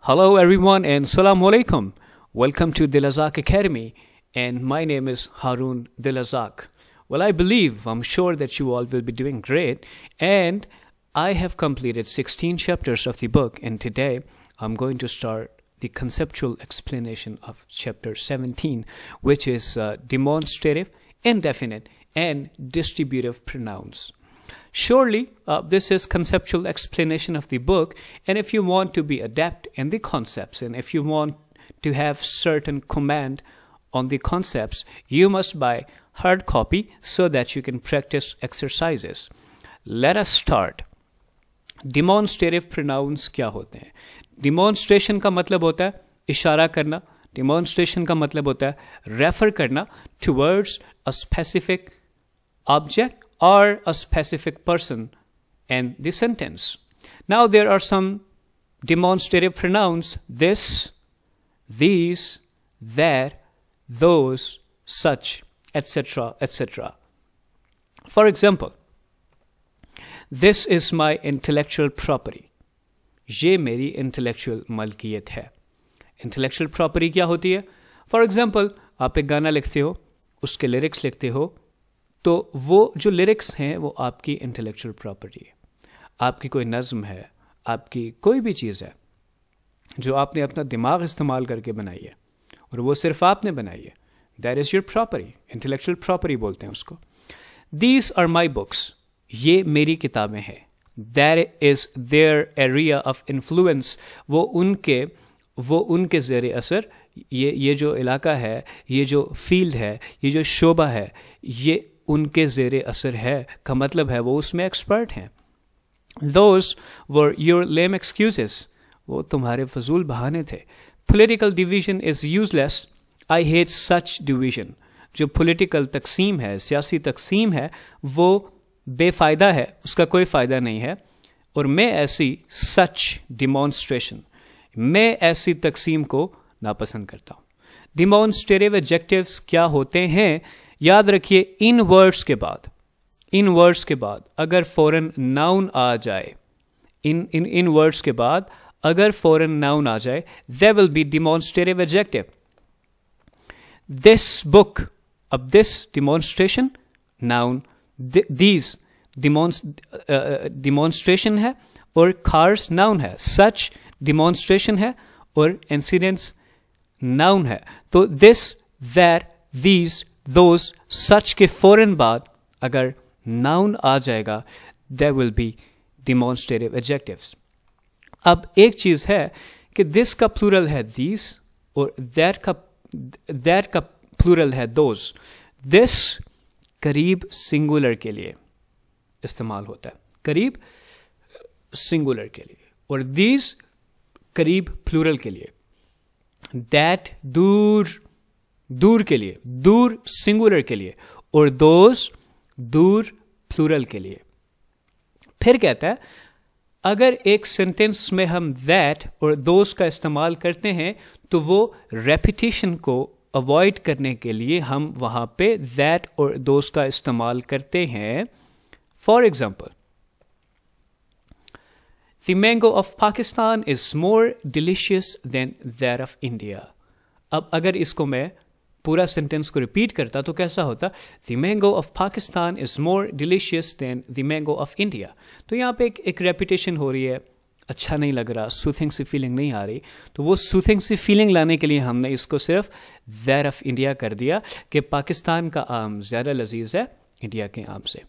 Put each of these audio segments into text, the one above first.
Hello everyone and Salam Alaikum. Welcome to Dilazak Academy and my name is Harun Dilazak. Well, I'm sure that you all will be doing great and I have completed 16 chapters of the book and today I'm going to start the conceptual explanation of chapter 17, which is demonstrative, indefinite and distributive pronouns. Surely, this is conceptual explanation of the book, and if you want to be adept in the concepts, and if you want to have certain command on the concepts, you must buy hard copy so that you can practice exercises. Let us start. Demonstrative pronouns क्या होते हैं? Demonstration का मतलब होता है इशारा करना. Demonstration का मतलब होता है refer करना towards a specific object or a specific person in the sentence. Now there are some demonstrative pronouns: this, these, that, those, such, etc., etc. For example, this is my intellectual property. ये मेरी intellectual मलकियत है. Intellectual property क्या होती है? For example, आप एक गाना लिखते हो, उसके lyrics लिखते हो, तो वो जो लिरिक्स हैं वो आपकी इंटेलेक्चुअल प्रॉपर्टी है. आपकी कोई नज़्म है, आपकी कोई भी चीज़ है जो आपने अपना दिमाग इस्तेमाल करके बनाई है और वो सिर्फ आपने बनाई है, that is your property. Intellectual property बोलते हैं उसको. दीज आर माई बुक्स, ये मेरी किताबें हैं. That is their area of influence, वो उनके ज़ेरे असर, ये जो इलाका है, ये जो फील्ड है, ये जो शोबा है, ये उनके ज़ेरे असर है का मतलब है वो उसमें एक्सपर्ट हैं. Those were your lame excuses, वो तुम्हारे फजूल बहाने थे. Political division is useless, I hate such division. जो political तकसीम है, सियासी तकसीम है, वो बेफ़ायदा है, उसका कोई फ़ायदा नहीं है. और मैं ऐसी such demonstration, मैं ऐसी तकसीम को नापसंद करता हूँ. Demonstrative adjectives क्या होते हैं? याद रखिए, इन वर्ड्स के बाद अगर फॉरेन नाउन आ जाए, इन वर्ड्स के बाद अगर फॉरेन नाउन आ जाए, there will be demonstrative adjective. This book, अब this demonstration noun, these demonstration है और कार्स नाउन है, सच डिमॉन्स्ट्रेशन है और इंसिडेंट्स नाउन है. तो this, that, these, those, such के फौरन बाद अगर नाउन आ जाएगा, there will be demonstrative adjectives. अब एक चीज है कि दिस का प्लूरल है दीज और दैट का प्लूरल है दोज. दिस करीब सिंगुलर के लिए इस्तेमाल होता है, करीब सिंगुलर के लिए, और दीज करीब प्लूरल के लिए. दैट दूर के लिए, दूर सिंगुलर के लिए, और दोज दूर प्लूरल के लिए. फिर कहता है अगर एक सेंटेंस में हम दैट और दोज का इस्तेमाल करते हैं तो वो रेपिटेशन को अवॉइड करने के लिए हम वहां पे दैट और दोज का इस्तेमाल करते हैं. For example, the mango of Pakistan is more delicious than that of India. अब अगर इसको मैं पूरा सेंटेंस को रिपीट करता तो कैसा होता? The mango of Pakistan is more delicious than the mango of India. तो यहाँ पे एक रेपिटेशन हो रही है, अच्छा नहीं लग रहा, सूथिंग सी फीलिंग नहीं आ रही. तो वो सूथिंग सी फीलिंग लाने के लिए हमने इसको सिर्फ दैट ऑफ इंडिया कर दिया कि पाकिस्तान का आम ज़्यादा लजीज है इंडिया के आम से.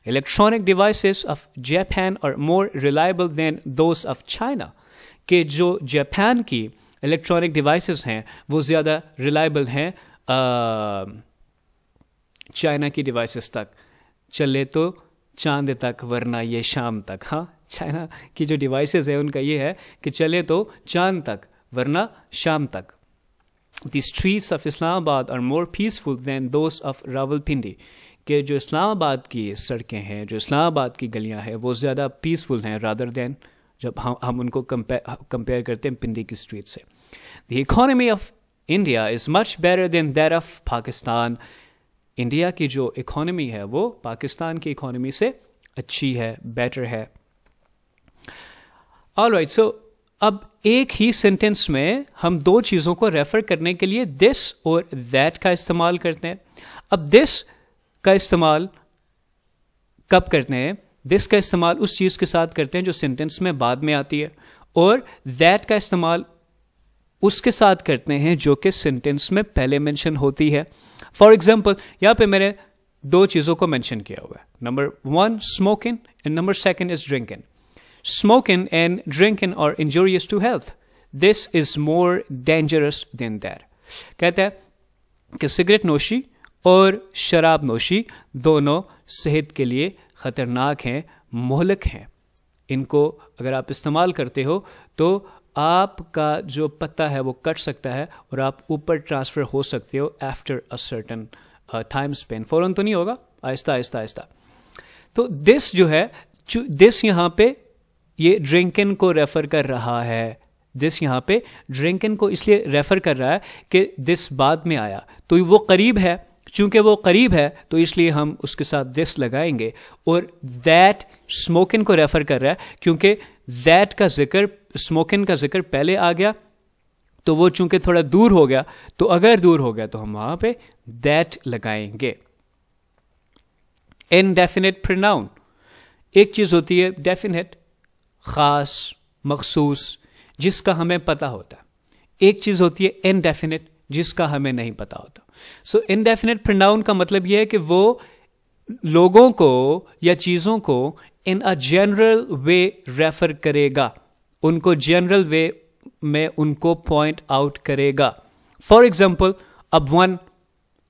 Electronic devices of Japan are more reliable than those of China. के जो जापान की इलेक्ट्रॉनिक डिवाइसेस हैं वो ज़्यादा रिलायबल हैं चाइना की डिवाइसेस तक. चले तो चांद तक वरना ये शाम तक. हाँ, चाइना की जो डिवाइसेस है उनका ये है कि चले तो चांद तक वरना शाम तक. The streets of Islamabad are more peaceful than those of Rawalpindi. के जो इस्लामाबाद की सड़कें हैं, जो इस्लामाबाद की गलियां हैं, वो ज़्यादा पीसफुल हैं रादर दैन जब हम उनको कंपेयर करते हैं पिंडी की स्ट्रीट से. The economy of India is much better than that of Pakistan. India की जो इकोनॉमी है वो पाकिस्तान की इकोनॉमी से अच्छी है, बेटर है. ऑलराइट, सो अब एक ही सेंटेंस में हम दो चीज़ों को रेफर करने के लिए दिस और दैट का इस्तेमाल करते हैं। अब दिस का इस्तेमाल कब करते हैं? दिस का इस्तेमाल उस चीज़ के साथ करते हैं जो सेंटेंस में बाद में आती है, और दैट का इस्तेमाल उसके साथ करते हैं जो कि सेंटेंस में पहले मेंशन होती है। फॉर एग्जाम्पल, यहाँ पे मैंने दो चीज़ों को मेंशन किया हुआ है। Number 1 smoking and number 2 is drinking. Smoking and drinking are injurious to health. This is more dangerous than that. कहता है कि सिगरेट नोशी और शराब नोशी दोनों सेहत के लिए ख़तरनाक हैं, मोहलक हैं। इनको अगर आप इस्तेमाल करते हो तो आपका जो पत्ता है वो कट सकता है और आप ऊपर ट्रांसफ़र हो सकते हो after a certain time Spain. फ़ौरन तो नहीं होगा, आहिस्ता आहिस्ता आहिस्ता। तो दिस जो है, दिस यहाँ पे ये ड्रिंकिंग को रेफर कर रहा है। दिस यहाँ पे ड्रिंकिंग को इसलिए रेफर कर रहा है कि दिस बाद में आया, तो वो करीब है। चूंकि वो करीब है तो इसलिए हम उसके साथ दिस लगाएंगे। और दैट स्मोकिंग को रेफर कर रहा है क्योंकि दैट का जिक्र, स्मोकिंग का जिक्र पहले आ गया, तो वो चूंकि थोड़ा दूर हो गया, तो अगर दूर हो गया तो हम वहां पे दैट लगाएंगे। इनडेफिनिट प्रोनाउन, एक चीज होती है डेफिनेट, ख़ास, मखसूस, जिसका हमें पता होता है। एक चीज़ होती है इनडेफिनिट, जिसका हमें नहीं पता होता। सो इनडेफिनिट प्रोनाउन का मतलब यह है कि वो लोगों को या चीज़ों को इन अ जनरल वे रेफर करेगा, उनको जनरल वे में उनको पॉइंट आउट करेगा। फॉर एग्जाम्पल, अब वन,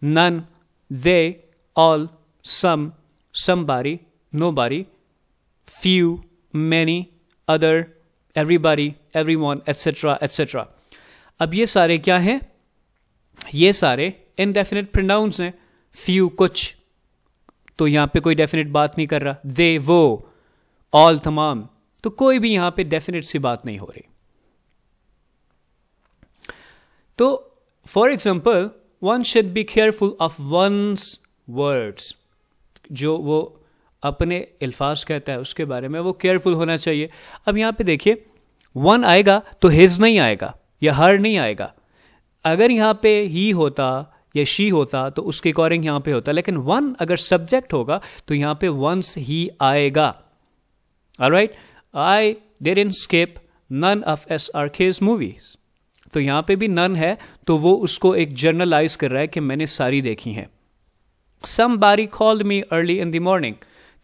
नन, दे, ऑल, सम, समबody, nobody, few, many, other, everybody, everyone, etc. etc. अब ये सारे क्या हैं? ये सारे indefinite pronouns हैं। few कुछ, तो यहां पे कोई डेफिनेट बात नहीं कर रहा। they वो, all तमाम, तो कोई भी यहां पे डेफिनेट सी बात नहीं हो रही। तो for example, one should be careful of one's words, जो वो अपने अल्फाज कहता है उसके बारे में वो केयरफुल होना चाहिए। अब यहाँ पे देखिए, वन आएगा तो हिज नहीं आएगा या हर नहीं आएगा। अगर यहाँ पे ही होता या शी होता तो उसके अकॉर्डिंग यहाँ पे होता, लेकिन वन अगर सब्जेक्ट होगा तो यहाँ पे वंस ही आएगा। Alright, I didn't skip none of SRK's movies, तो यहाँ पे भी नन है, तो वो उसको एक जर्नलाइज कर रहा है कि मैंने सारी देखी हैं। Somebody called me early in the morning,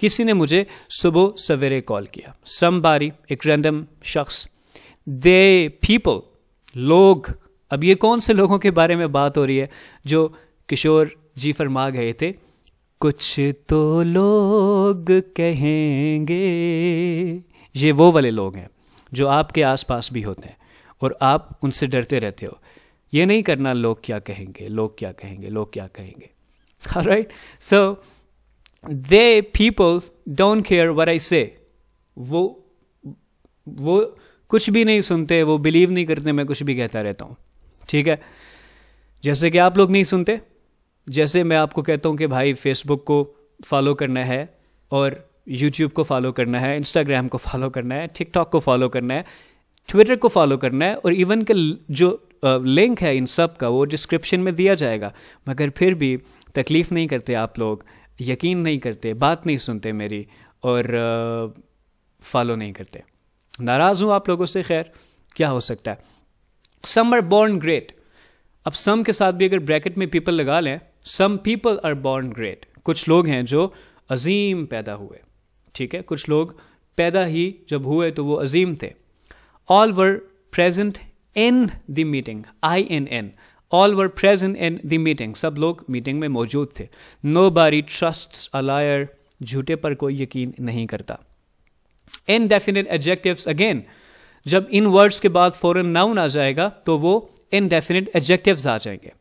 किसी ने मुझे सुबह सवेरे कॉल किया। Somebody एक रैंडम शख्स। They people लोग, अब ये कौन से लोगों के बारे में बात हो रही है? जो किशोर जी फरमा गए थे, कुछ तो लोग कहेंगे। ये वो वाले लोग हैं जो आपके आसपास भी होते हैं और आप उनसे डरते रहते हो। ये नहीं करना लोग क्या कहेंगे, लोग क्या कहेंगे, लोग क्या कहेंगे। Alright, so they people don't care what I say. वो कुछ भी नहीं सुनते, वो बिलीव नहीं करते मैं कुछ भी कहता रहता हूँ। ठीक है, जैसे कि आप लोग नहीं सुनते। जैसे मैं आपको कहता हूँ कि भाई फेसबुक को फॉलो करना है और यूट्यूब को फॉलो करना है, इंस्टाग्राम को फॉलो करना है, टिकटॉक को फॉलो करना है, ट्विटर को फॉलो करना है, और इवन के जो लिंक है इन सब का वो डिस्क्रिप्शन में दिया जाएगा, मगर फिर भी तकलीफ़ नहीं करते आप लोग, यकीन नहीं करते, बात नहीं सुनते मेरी, और फॉलो नहीं करते। नाराज़ हूँ आप लोगों से, खैर क्या हो सकता है। सम आर बॉर्न ग्रेट, अब सम के साथ भी अगर ब्रैकेट में पीपल लगा लें, some people are born great, कुछ लोग हैं जो अजीम पैदा हुए। ठीक है, कुछ लोग पैदा ही जब हुए तो वो अजीम थे। All were present in the meeting, INN, all were present in the meeting, सब लोग मीटिंग में मौजूद थे। नोबडी ट्रस्ट्स अ लायर, झूठे पर कोई यकीन नहीं करता। इनडेफिनिट एडजेक्टिव्स, अगेन जब इन वर्ड्स के बाद फौरन नाउन आ जाएगा तो वो इनडेफिनिट एडजेक्टिव्स आ जाएंगे।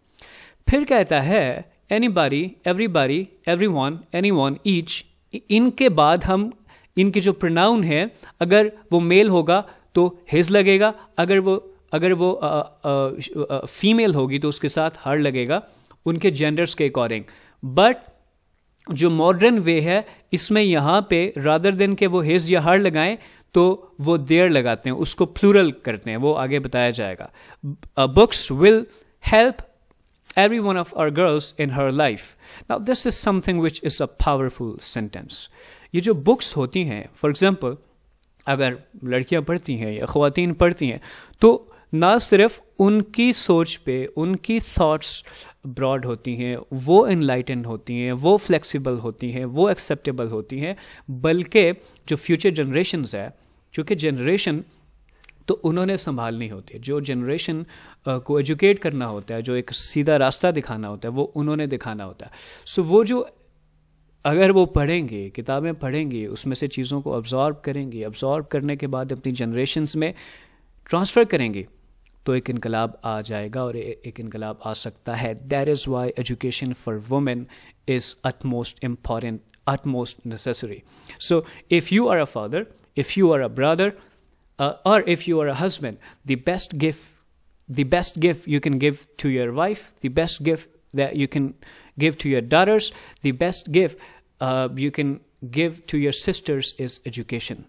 फिर कहता है anybody, everybody, everyone, anyone, each, इनके बाद हम इनकी जो प्रोनाउन है अगर वो मेल होगा तो हिज लगेगा, अगर वो फीमेल होगी तो उसके साथ हर लगेगा, उनके जेंडर्स के अकॉर्डिंग। बट जो मॉडर्न वे है इसमें यहाँ पे रादर देन के वो हिज या हर लगाएं तो वो देयर लगाते हैं, उसको प्लूरल करते हैं, वो आगे बताया जाएगा. Books will help every one of our girls in her life. Now this is something which is a powerful sentence. ये जो बुक्स होती हैं, फॉर एग्जाम्पल अगर लड़कियां पढ़ती हैं या ख़वातीन पढ़ती हैं, तो ना सिर्फ उनकी सोच पे उनकी थॉट्स ब्रॉड होती हैं, वो इनलाइटन होती हैं, वो फ्लेक्सिबल होती हैं, वो एक्सेप्टेबल होती हैं, बल्कि जो फ्यूचर जनरेशन्स है, क्योंकि जनरेशन तो उन्होंने संभालनी होती है, जो जनरेशन को एजुकेट करना होता है, जो एक सीधा रास्ता दिखाना होता है, वो उन्होंने दिखाना होता है. सो वो जो अगर वो पढ़ेंगे, किताबें पढ़ेंगी, उसमें से चीज़ों को अब्जॉर्ब करेंगी, अब्जॉर्ब करने के बाद अपनी जनरेशन्स में ट्रांसफ़र करेंगी, तो एक इनकलाब आ जाएगा और एक इनकलाब आ सकता है. That is why education for women is utmost important, utmost necessary. So if you are a father, if you are a brother, or if you are a husband, the best gift you can give to your wife, the best gift that you can give to your daughters, the best gift you can give to your sisters is education.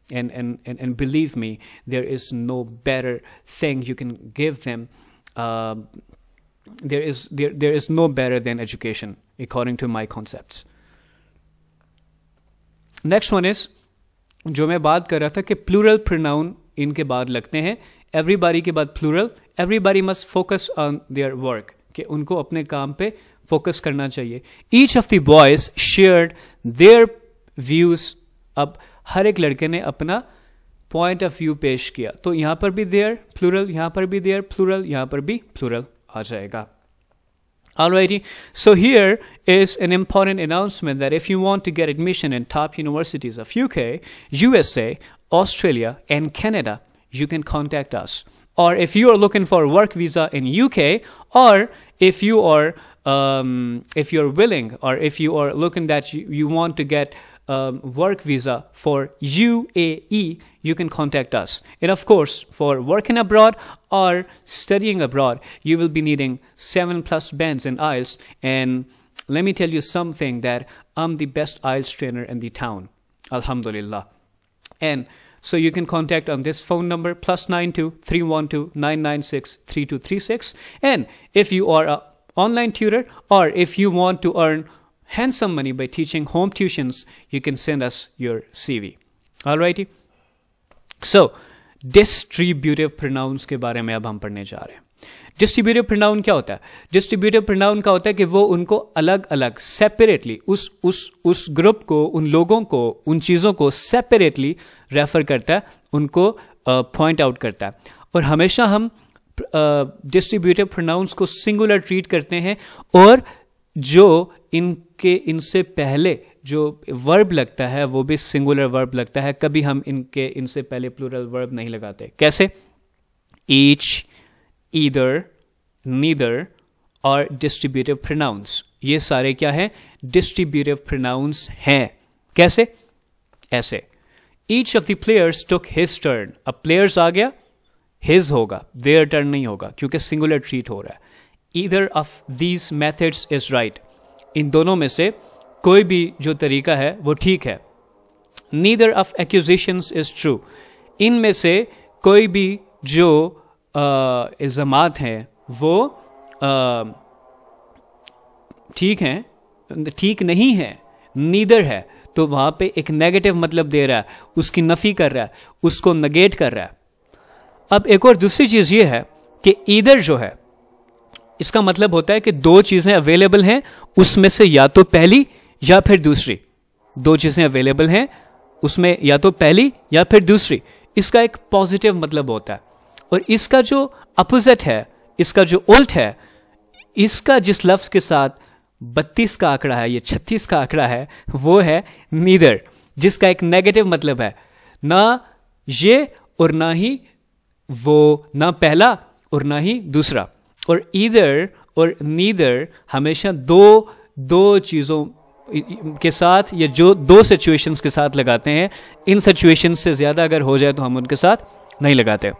And believe me, there is no better thing you can give them. There is no better than education, according to my concepts. Next one is, जो मैं बात कर रहा था कि plural pronoun इनके बाद लगते हैं. एवरीबॉडी के बाद plural. Everybody must focus on their work, कि उनको अपने काम पे फोकस करना चाहिए. Each of the boys shared their views. अब हर एक लड़के ने अपना पॉइंट ऑफ व्यू पेश किया, तो यहाँ पर भी देयर प्लूरल, यहाँ पर भी देयर प्लूरल, यहाँ पर भी प्लूरल आ जाएगा. Alrighty, so here is an important announcement that if you want to get admission in top universities of UK, USA, Australia, and Canada, you can contact us. Or if you are looking for a work visa in UK, or if you are willing, or if you are looking that you want to get work visa for UAE, you can contact us. And of course, for working abroad or studying abroad, you will be needing 7+ bands in IELTS. And let me tell you something, that I'm the best IELTS trainer in the town, alhamdulillah. And so you can contact on this phone number, +92 312 996 3236. And if you are an online tutor, or if you want to earn handsome money by teaching home tuitions, you can send us your CV. Alrighty. So distributive pronouns के बारे में अब हम पढ़ने जा रहे हैं. Distributive pronoun क्या होता है? डिस्ट्रीब्यूटिव प्रोनाउन का होता है कि वो उनको अलग अलग सेपरेटली उस ग्रुप को, उन लोगों को, उन चीज़ों को सेपरेटली रेफर करता है, उनको पॉइंट आउट करता है. और हमेशा हम डिस्ट्रीब्यूटिव प्रोनाउंस को सिंगुलर ट्रीट करते हैं, और जो इनसे पहले जो वर्ब लगता है वो भी सिंगुलर वर्ब लगता है. कभी हम इनसे पहले प्लूरल वर्ब नहीं लगाते. कैसे? ईच, ईदर, नीदर और डिस्ट्रीब्यूटिव प्रोनाउंस, ये सारे क्या है? डिस्ट्रीब्यूटिव प्रोनाउंस हैं. कैसे? ऐसे. Each of the players took his turn. अब प्लेयर्स आ गया, हिज होगा, देयर टर्न नहीं होगा, क्योंकि सिंगुलर ट्रीट हो रहा है. Either of these methods is right. इन दोनों में से कोई भी जो तरीका है वो ठीक है. Neither of accusations is true. इनमें से कोई भी जो इल्ज़ामात हैं वो ठीक हैं, ठीक नहीं है, नीदर है, तो वहाँ पे एक नेगेटिव मतलब दे रहा है, उसकी नफ़ी कर रहा है, उसको नेगेट कर रहा है. अब एक और दूसरी चीज़ ये है कि ईदर जो है, इसका मतलब होता है कि दो चीज़ें अवेलेबल हैं, उसमें से या तो पहली या फिर दूसरी. दो चीज़ें अवेलेबल हैं, उसमें या तो पहली या फिर दूसरी. इसका एक पॉजिटिव मतलब होता है. और इसका जो अपोजिट है, इसका जो उल्ट है, इसका जिस लफ्ज़ के साथ 32 का आंकड़ा है, ये 36 का आंकड़ा है, वो है नीदर, जिसका एक नेगेटिव मतलब है. ना ये और ना ही वो, ना पहला और ना ही दूसरा. और ईदर और नीदर हमेशा दो चीज़ों के साथ, या जो दो सिचुएशंस के साथ लगाते हैं. इन सिचुएशंस से ज़्यादा अगर हो जाए तो हम उनके साथ नहीं लगाते.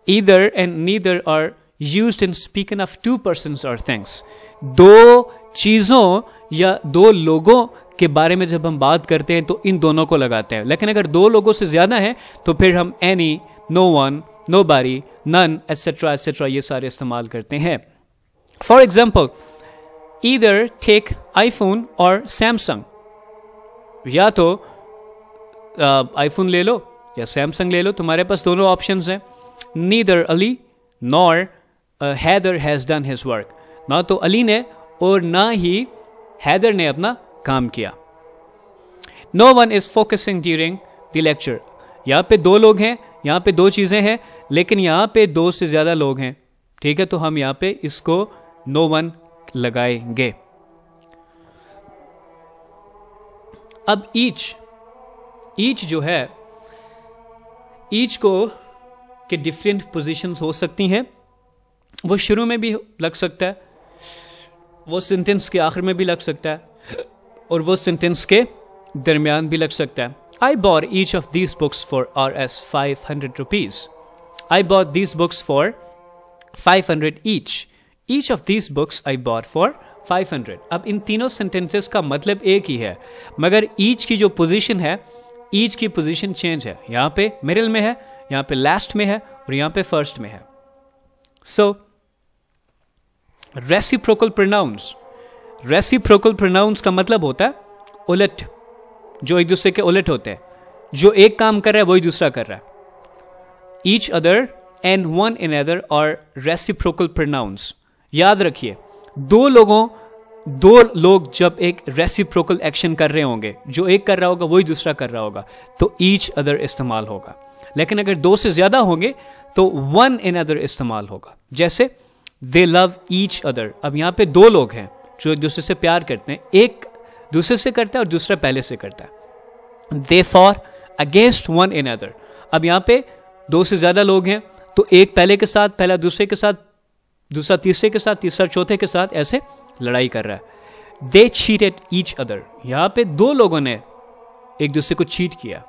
Either and neither are used in speaking of 2 persons और थिंग्स. दो चीज़ों या दो लोगों के बारे में जब हम बात करते हैं तो इन दोनों को लगाते हैं, लेकिन अगर दो लोगों से ज़्यादा है तो फिर हम any, no one, nobody, none, etcetera ये सारे इस्तेमाल करते हैं. For example, either take iPhone और सैमसंग. या तो आईफोन ले लो या सैमसंग ले लो, तुम्हारे पास दोनों ऑप्शंस हैं. Neither Ali nor Haider has done his work. ना तो अली ने और ना ही हैदर ने अपना काम किया. No one is focusing during the lecture. यहाँ पे दो लोग हैं, यहाँ पे दो चीज़ें हैं, लेकिन यहाँ पे दो से ज़्यादा लोग हैं. ठीक है, तो हम यहाँ पे इसको नो वन लगाएंगे. अब ईच जो है, ईच को के डिफरेंट पोजीशंस हो सकती हैं. वो शुरू में भी लग सकता है, वो सेंटेंस के आखिर में भी लग सकता है, और वो सेंटेंस के दरमियान भी लग सकता है. I bought each of these books for Rs 500 rupees. I bought these books for 500 each. Each of these books I bought for 500. अब इन तीनों सेंटेंसेस का मतलब एक ही है, मगर ईच की जो पोजीशन है, ईच की पोजीशन चेंज है. यहाँ पे मिडिल में है, यहाँ पे लास्ट में है, और यहाँ पे फर्स्ट में है. सो रेसिप्रोकल प्रोनाउंस. रेसिप्रोकल प्रोनाउंस का मतलब होता है उलट, जो एक दूसरे के उलट होते हैं. जो एक काम कर रहा है वही दूसरा कर रहा है. Each other and one in other और रेसिप्रोकल प्रोनाउंस. याद रखिए, दो लोग जब एक रेसिप्रोकल एक्शन कर रहे होंगे, जो एक कर रहा होगा वही दूसरा कर रहा होगा, तो ईच अदर इस्तेमाल होगा. लेकिन अगर दो से ज्यादा होंगे तो वन इन अदर इस्तेमाल होगा. जैसे दे लव ईच अदर. अब यहां पे दो लोग हैं जो एक दूसरे से प्यार करते हैं, एक दूसरे से करता है और दूसरा पहले से करता है. They for against one in other. अब यहां पे दो से ज्यादा लोग हैं तो एक पहले के साथ, पहला दूसरे के साथ, दूसरा तीसरे के साथ, तीसरा चौथे के साथ, ऐसे लड़ाई कर रहा है. दे चीटेड ईच अदर. यहां पे दो लोगों ने एक दूसरे को चीट किया,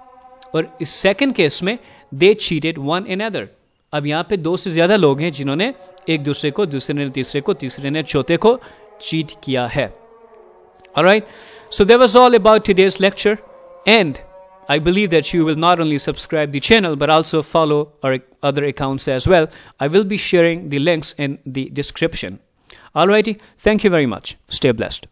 और इस सेकंड केस में दे चीटेड वन इन अदर. अब यहां पे दो से ज्यादा लोग हैं जिन्होंने एक दूसरे को, दूसरे ने तीसरे को, तीसरे ने चौथे को चीट किया है. Alright, so that was all about today's lecture, and I believe that you will not only subscribe the channel but also follow our other accounts as well. I will be sharing the links in the description. Alrighty, thank you very much. Stay blessed.